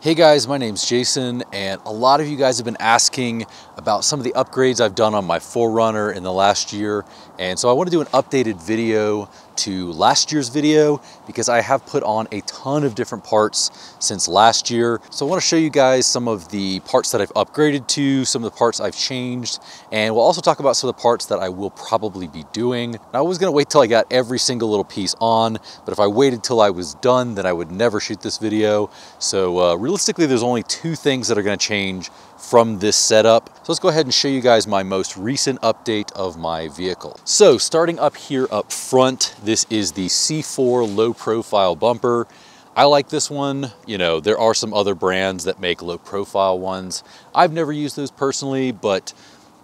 Hey guys, my name's Jason, and a lot of you guys have been asking about some of the upgrades I've done on my 4Runner in the last year, and so I want to do an updated video to last year's video because I have put on a ton of different parts since last year. So I want to show you guys some of the parts that I've upgraded to, some of the parts I've changed, and we'll also talk about some of the parts that I will probably be doing. Now, I was going to wait till I got every single little piece on, but if I waited till I was done, then I would never shoot this video. So realistically, there's only two things that are going to change from this setup. So let's go ahead and show you guys my most recent update of my vehicle. So starting up here up front, this is the C4 low profile bumper. I like this one. You know, there are some other brands that make low profile ones. I've never used those personally, but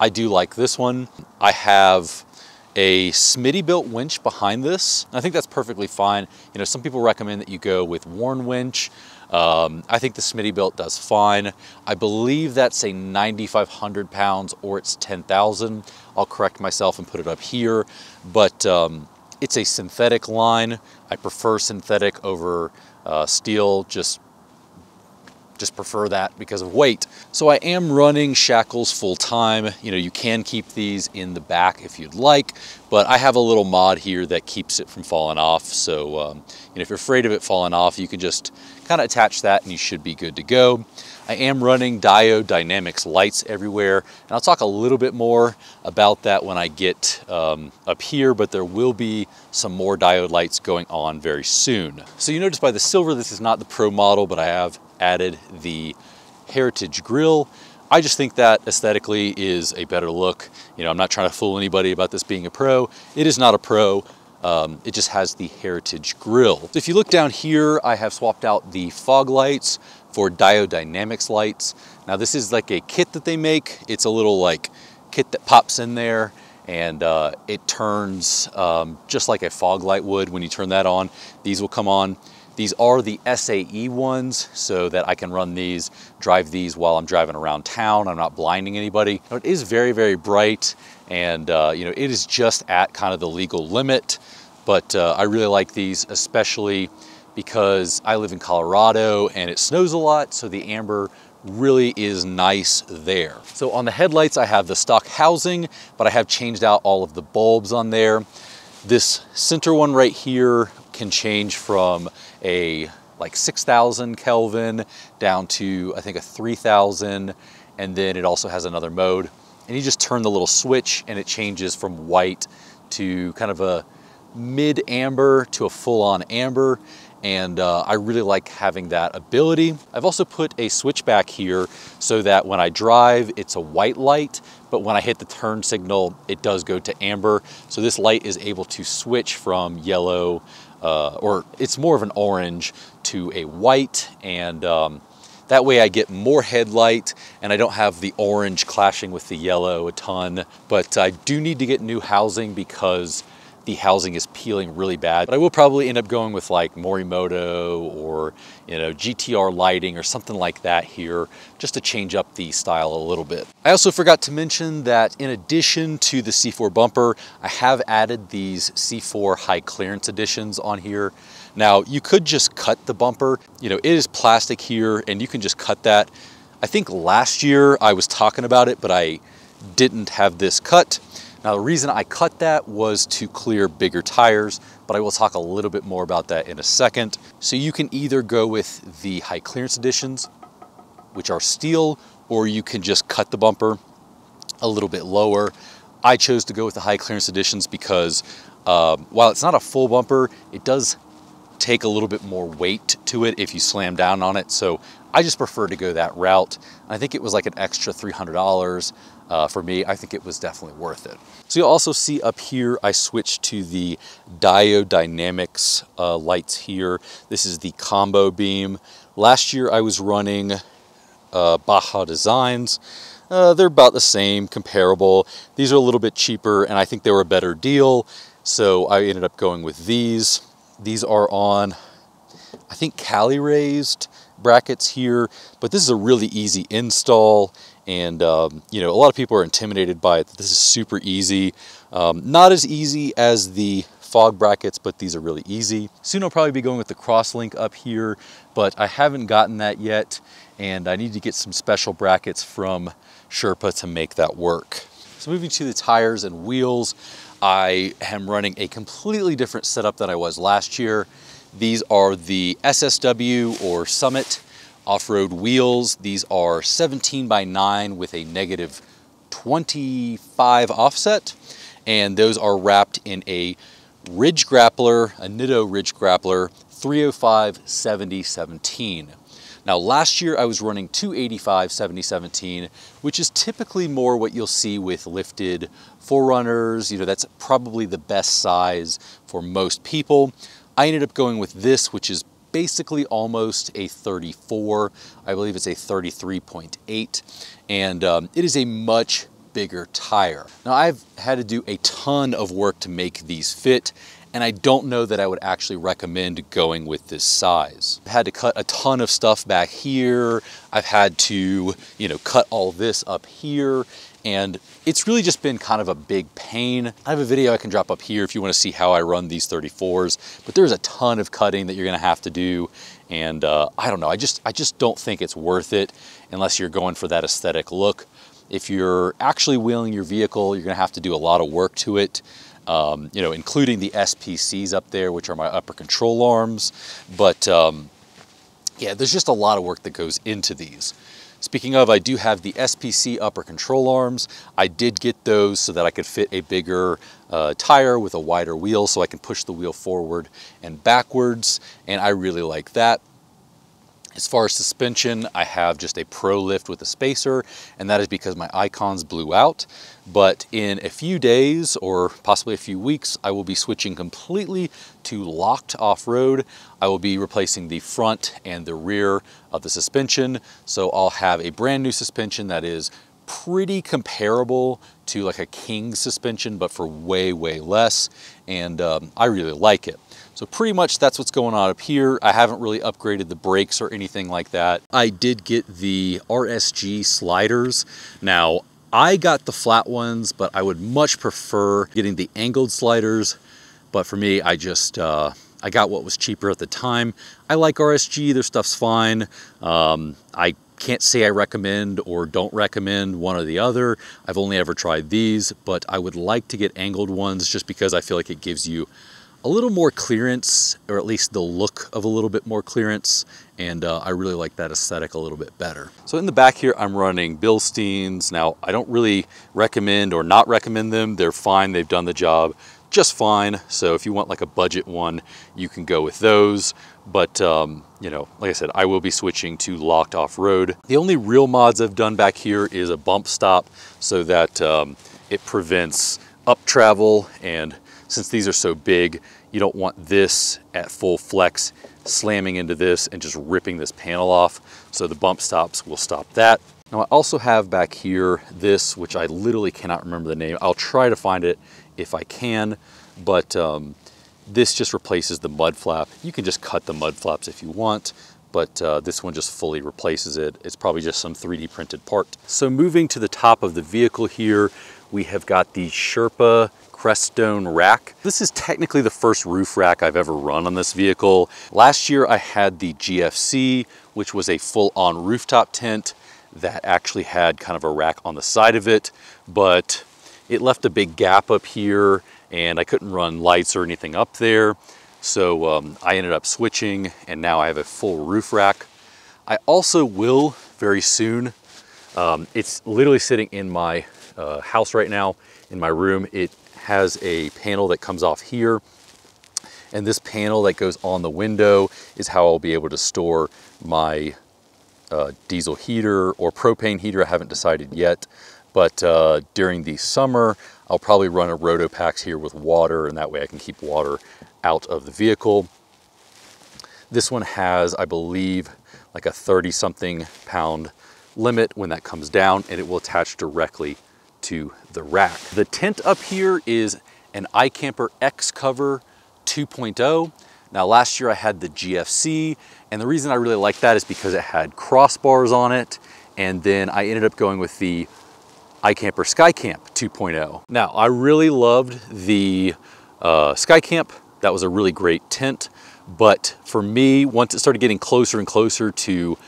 I do like this one. I have a Smitty-built winch behind this. I think that's perfectly fine. You know, some people recommend that you go with worn winch. I think the Smitty-built does fine. I believe that's a 9,500 pounds or it's 10,000. I'll correct myself and put it up here, but it's a synthetic line. I prefer synthetic over steel, just prefer that because of weight. So I am running shackles full time. You know, you can keep these in the back if you'd like, but I have a little mod here that keeps it from falling off. So you know, if you're afraid of it falling off, you can just kind of attach that and you should be good to go. I am running diode dynamics lights everywhere, and I'll talk a little bit more about that when I get up here, but there will be some more diode lights going on very soon. So you notice by the silver, this is not the Pro model, but I have added the Heritage grille. I just think that aesthetically is a better look. You know, I'm not trying to fool anybody about this being a Pro. It is not a Pro. It just has the Heritage grille. So if you look down here, I have swapped out the fog lights for diode dynamics lights. Now this is like a kit that they make. It's a little like kit that pops in there and it turns just like a fog light would when you turn that on. These will come on. These are the SAE ones, so that I can run these, drive these while I'm driving around town. I'm not blinding anybody. It is very, very bright, and you know, it is just at kind of the legal limit, but I really like these, especially because I live in Colorado and it snows a lot, so the amber really is nice there. So on the headlights, I have the stock housing, but I have changed out all of the bulbs on there. This center one right here can change from a like 6,000 Kelvin down to I think a 3,000, and then it also has another mode, and you just turn the little switch and it changes from white to kind of a mid amber to a full-on amber, and I really like having that ability. I've also put a switch back here so that when I drive, it's a white light, but when I hit the turn signal, it does go to amber. So this light is able to switch from yellow, or it's more of an orange, to a white, and that way I get more headlight and I don't have the orange clashing with the yellow a ton. But I do need to get new housing because the housing is peeling really bad. But I will probably end up going with like Morimoto or, you know, GTR lighting or something like that here, just to change up the style a little bit. I also forgot to mention that in addition to the C4 bumper, I have added these C4 high clearance editions on here. Now, you could just cut the bumper. You know, it is plastic here and you can just cut that. I think last year I was talking about it, but I didn't have this cut. Now, the reason I cut that was to clear bigger tires, but I will talk a little bit more about that in a second. So you can either go with the high clearance editions, which are steel, or you can just cut the bumper a little bit lower. I chose to go with the high clearance editions because while it's not a full bumper, it does take a little bit more weight to it if you slam down on it. So I just prefer to go that route. I think it was like an extra $300 for me. I think it was definitely worth it. So you'll also see up here, I switched to the diode dynamics lights here. This is the combo beam. Last year I was running Baja Designs. They're about the same, comparable. These are a little bit cheaper and I think they were a better deal. So I ended up going with these. These are on, I think, Cali raised brackets here, but this is a really easy install, and you know, a lot of people are intimidated by it. This is super easy, not as easy as the fog brackets, but these are really easy. Soon I'll probably be going with the crosslink up here, but I haven't gotten that yet, and I need to get some special brackets from Sherpa to make that work. So moving to the tires and wheels, I am running a completely different setup than I was last year. These are the SSW or Summit off-road wheels. These are 17x9 with a -25 offset, and those are wrapped in a Ridge Grappler, a Nitto Ridge Grappler 305 7017. Now last year I was running 285 7017, which is typically more what you'll see with lifted 4Runners. You know, that's probably the best size for most people. I ended up going with this, which is basically almost a 34. I believe it's a 33.8, and it is a much bigger tire. Now I've had to do a ton of work to make these fit, and I don't know that I would actually recommend going with this size. I've had to cut a ton of stuff back here. I've had to, you know, cut all this up here, and it's really just been kind of a big pain. I have a video I can drop up here if you want to see how I run these 34s, but there's a ton of cutting that you're gonna have to do, and I don't know, I just don't think it's worth it unless you're going for that aesthetic look. If you're actually wheeling your vehicle, you're gonna have to do a lot of work to it. You know, including the SPCs up there, which are my upper control arms. But yeah, there's just a lot of work that goes into these. Speaking of, I do have the SPC upper control arms. I did get those so that I could fit a bigger tire with a wider wheel, so I can push the wheel forward and backwards, and I really like that. As far as suspension, I have just a Pro Lift with a spacer, and that is because my icons blew out. But in a few days, or possibly a few weeks, I will be switching completely to locked off-road. I will be replacing the front and the rear of the suspension. So I'll have a brand new suspension that is pretty comparable to like a King suspension, but for way, way less. And I really like it. So pretty much that's what's going on up here. I haven't really upgraded the brakes or anything like that. I did get the RSG sliders. Now, I got the flat ones, but I would much prefer getting the angled sliders. But for me, I just, I got what was cheaper at the time. I like RSG, their stuff's fine. I can't say I recommend or don't recommend one or the other. I've only ever tried these, but I would like to get angled ones just because I feel like it gives you a little more clearance, or at least the look of a little bit more clearance, and I really like that aesthetic a little bit better. So in the back here, I'm running Bilsteins. Now, I don't really recommend or not recommend them. They're fine, they've done the job just fine. So if you want like a budget one, you can go with those. But you know, like I said, I will be switching to locked off-road. The only real mods I've done back here is a bump stop so that it prevents up travel, and since these are so big, you don't want this at full flex slamming into this and just ripping this panel off. So the bump stops will stop that. Now I also have back here this, which I literally cannot remember the name. I'll try to find it if I can, but this just replaces the mud flap. You can just cut the mud flaps if you want, but this one just fully replaces it. It's probably just some 3D printed part. So moving to the top of the vehicle here, we have got the Sherpa Creststone rack. This is technically the first roof rack I've ever run on this vehicle. Last year I had the GFC, which was a full-on rooftop tent that actually had kind of a rack on the side of it, but it left a big gap up here and I couldn't run lights or anything up there. So I ended up switching, and now I have a full roof rack. I also will very soon. It's literally sitting in my house right now, in my room. It has a panel that comes off here, and this panel that goes on the window is how I'll be able to store my diesel heater or propane heater. I haven't decided yet, but during the summer I'll probably run a Rotopax here with water, and that way I can keep water out of the vehicle. This one has, I believe, like a 30-something pound limit when that comes down, and it will attach directly to the rack. The tent up here is an iCamper X Cover 2.0. Now last year I had the GFC, and the reason I really like that is because it had crossbars on it, and then I ended up going with the iCamper SkyCamp 2.0. Now I really loved the Sky Camp. That was a really great tent. But for me, once it started getting closer and closer to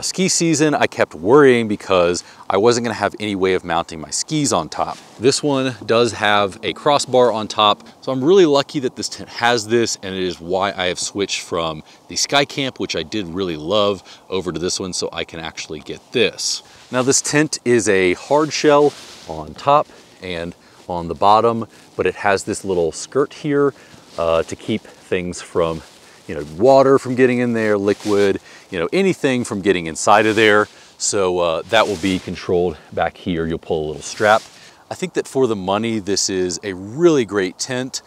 ski season, I kept worrying because I wasn't gonna have any way of mounting my skis on top. This one does have a crossbar on top, so I'm really lucky that this tent has this, and it is why I have switched from the Sky Camp, which I did really love, over to this one so I can actually get this. Now this tent is a hard shell on top and on the bottom, but it has this little skirt here to keep things from, water from getting in there, liquid, anything from getting inside of there. So that will be controlled back here. You'll pull a little strap. I think that for the money, this is a really great tent.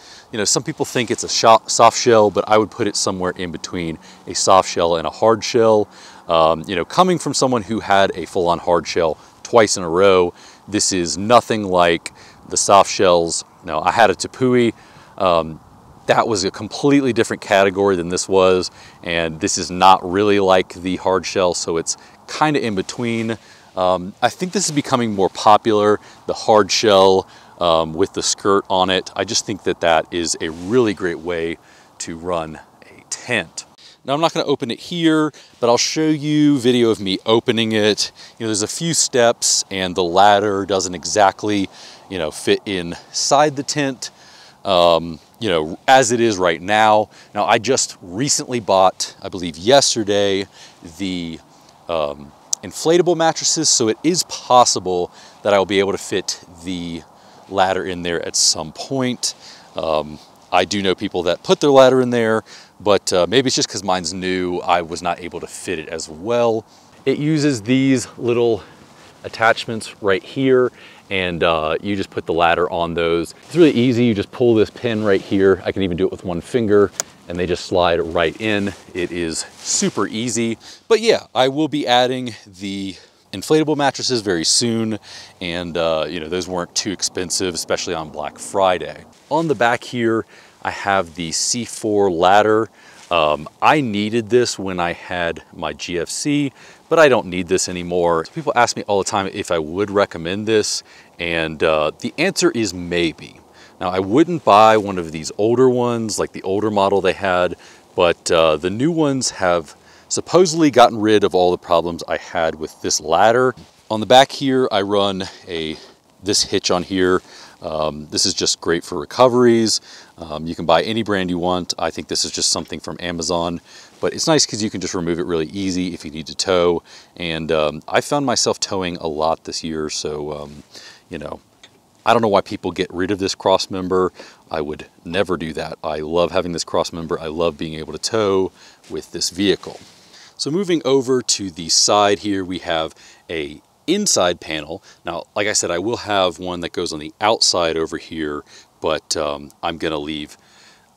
Some people think it's a soft shell, but I would put it somewhere in between a soft shell and a hard shell. Coming from someone who had a full-on hard shell twice in a row, this is nothing like the soft shells. Now, I had a Tepui. That was a completely different category than this was, and this is not really like the hard shell, so it's kind of in between. I think this is becoming more popular, the hard shell with the skirt on it. I just think that that is a really great way to run a tent. Now I'm not going to open it here, but I'll show you video of me opening it. There's a few steps, and the ladder doesn't exactly, fit inside the tent. As it is right now. Now, I just recently bought, I believe yesterday, the inflatable mattresses, so it is possible that I will be able to fit the ladder in there at some point. I do know people that put their ladder in there, but maybe it's just because mine's new, I was not able to fit it as well. It uses these little attachments right here, and you just put the ladder on those. It's really easy. You just pull this pin right here. I can even do it with one finger, and they just slide right in. It is super easy. But yeah, I will be adding the inflatable mattresses very soon, and those weren't too expensive, especially on Black Friday. On the back here, I have the C4 ladder. I needed this when I had my GFC, but I don't need this anymore. So people ask me all the time if I would recommend this, and the answer is maybe. Now, I wouldn't buy one of these older ones, like the older model they had, but the new ones have supposedly gotten rid of all the problems I had with this ladder. On the back here, I run this hitch on here. This is just great for recoveries. You can buy any brand you want. I think this is just something from Amazon, but it's nice because you can just remove it really easy if you need to tow. And I found myself towing a lot this year, so I don't know why people get rid of this cross member. I would never do that. I love having this cross member. I love being able to tow with this vehicle. So moving over to the side here, we have a inside panel. Now, like I said, I will have one that goes on the outside over here, but I'm gonna leave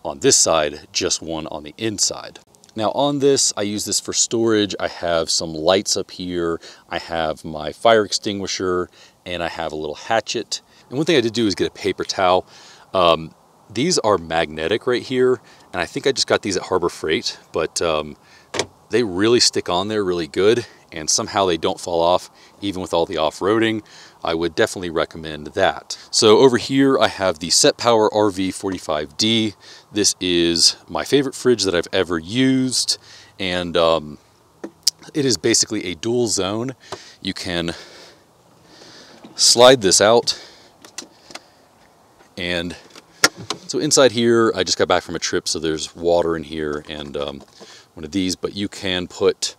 on this side just one on the inside. Now on this, I use this for storage. I have some lights up here. I have my fire extinguisher, and I have a little hatchet. And one thing I did do is get a paper towel. These are magnetic right here, and I think I just got these at Harbor Freight, but they really stick on there really good, and somehow they don't fall off even with all the off-roading. I would definitely recommend that. So over here I have the Set Power RV45D. This is my favorite fridge that I've ever used, and it is basically a dual zone. You can slide this out, and so inside here, I just got back from a trip, so there's water in here and one of these, but you can put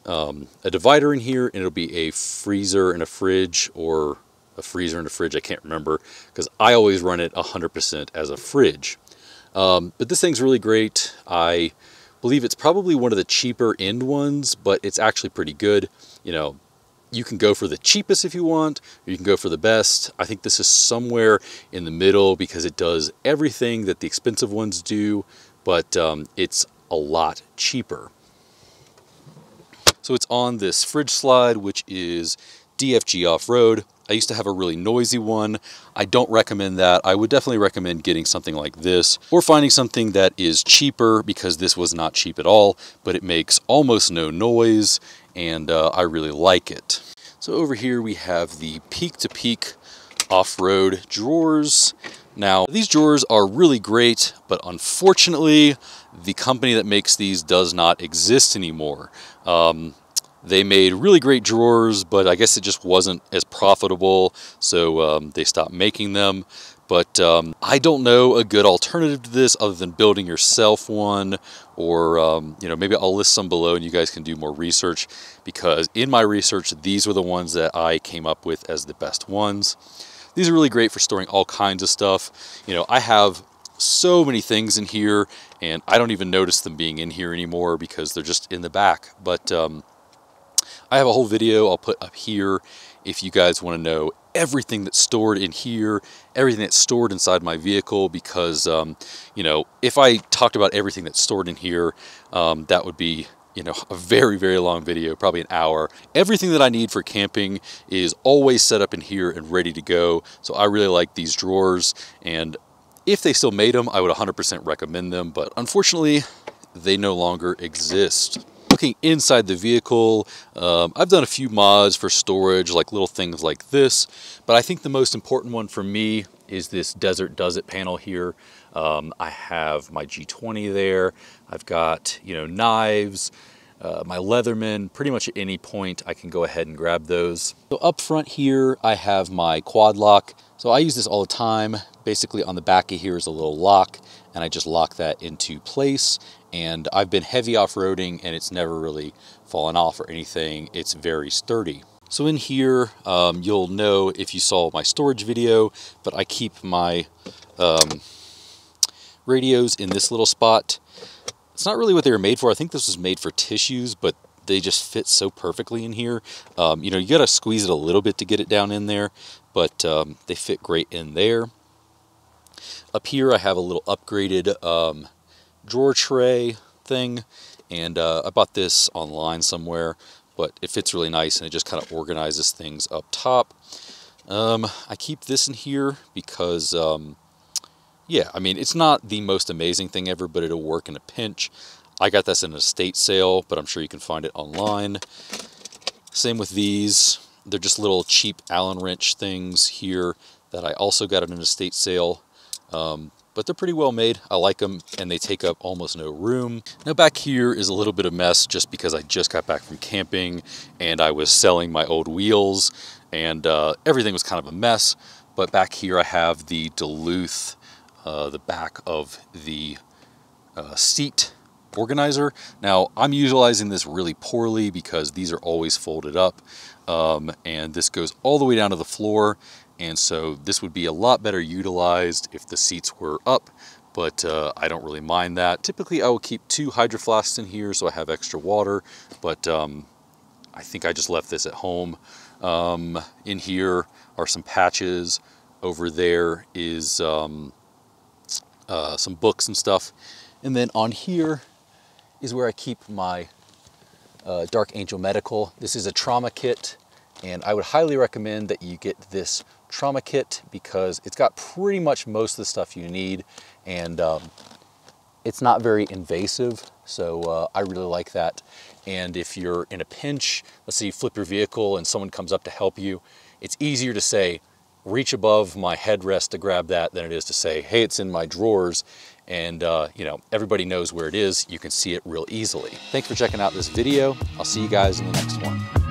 a divider in here, and it'll be a freezer and a fridge, or a freezer and a fridge. I can't remember, because I always run it 100% as a fridge. But this thing's really great. I believe it's probably one of the cheaper end ones, but it's actually pretty good. You can go for the cheapest if you want, or you can go for the best. I think this is somewhere in the middle because it does everything that the expensive ones do, but it's a lot cheaper. So it's on this fridge slide, which is DFG off-road. I used to have a really noisy one. I don't recommend that. I would definitely recommend getting something like this, or finding something that is cheaper, because this was not cheap at all, but it makes almost no noise, and I really like it. So over here we have the peak-to-peak off-road drawers. Now, these drawers are really great, but unfortunately, the company that makes these does not exist anymore. They made really great drawers, but I guess it just wasn't as profitable, so they stopped making them. But I don't know a good alternative to this other than building yourself one, or you know, maybe I'll list some below and you guys can do more research, because in my research, these were the ones that I came up with as the best ones. These are really great for storing all kinds of stuff. You know, I have so many things in here and I don't even notice them being in here anymore because they're just in the back. But I have a whole video I'll put up here if you guys want to know everything that's stored in here, everything that's stored inside my vehicle, because you know, if I talked about everything that's stored in here, that would be, you know, a very, very long video, probably an hour. Everything that I need for camping is always set up in here and ready to go. So I really like these drawers, and if they still made them, I would 100% recommend them, but unfortunately, they no longer exist. Looking inside the vehicle, I've done a few mods for storage, like little things like this, but I think the most important one for me is this Desert Does It panel here. I have my G20 there. I've got, you know, knives, my Leatherman. Pretty much at any point I can go ahead and grab those. So up front here, I have my quad lock. So I use this all the time. Basically on the back of here is a little lock, and I just lock that into place. And I've been heavy off-roading and it's never really fallen off or anything. It's very sturdy. So in here, you'll know if you saw my storage video, but I keep my radios in this little spot. It's not really what they were made for. I think this was made for tissues, but they just fit so perfectly in here. You know, you gotta squeeze it a little bit to get it down in there, but they fit great in there. Up here, I have a little upgraded drawer tray thing, and I bought this online somewhere, but it fits really nice and it just kind of organizes things up top. I keep this in here because yeah, I mean, it's not the most amazing thing ever, but it'll work in a pinch. I got this in an estate sale, but I'm sure you can find it online. Same with these. They're just little cheap Allen wrench things here that I also got at an estate sale. But they're pretty well made. I like them, and they take up almost no room. Now back here is a little bit of mess just because I just got back from camping and I was selling my old wheels, and everything was kind of a mess. But back here I have the Duluth, the back of the seat organizer. Now I'm utilizing this really poorly because these are always folded up, and this goes all the way down to the floor. And so this would be a lot better utilized if the seats were up, but I don't really mind that. Typically I will keep 2 hydro flasks in here so I have extra water, but I think I just left this at home. In here are some patches. Over there is some books and stuff. And then on here is where I keep my Dark Angel Medical. This is a trauma kit, and I would highly recommend that you get this trauma kit because it's got pretty much most of the stuff you need, and it's not very invasive, so I really like that. And if you're in a pinch, let's say you flip your vehicle and someone comes up to help you, it's easier to say, reach above my headrest to grab that than it is to say, hey, it's in my drawers, and you know, everybody knows where it is. You can see it real easily. Thanks for checking out this video. I'll see you guys in the next one.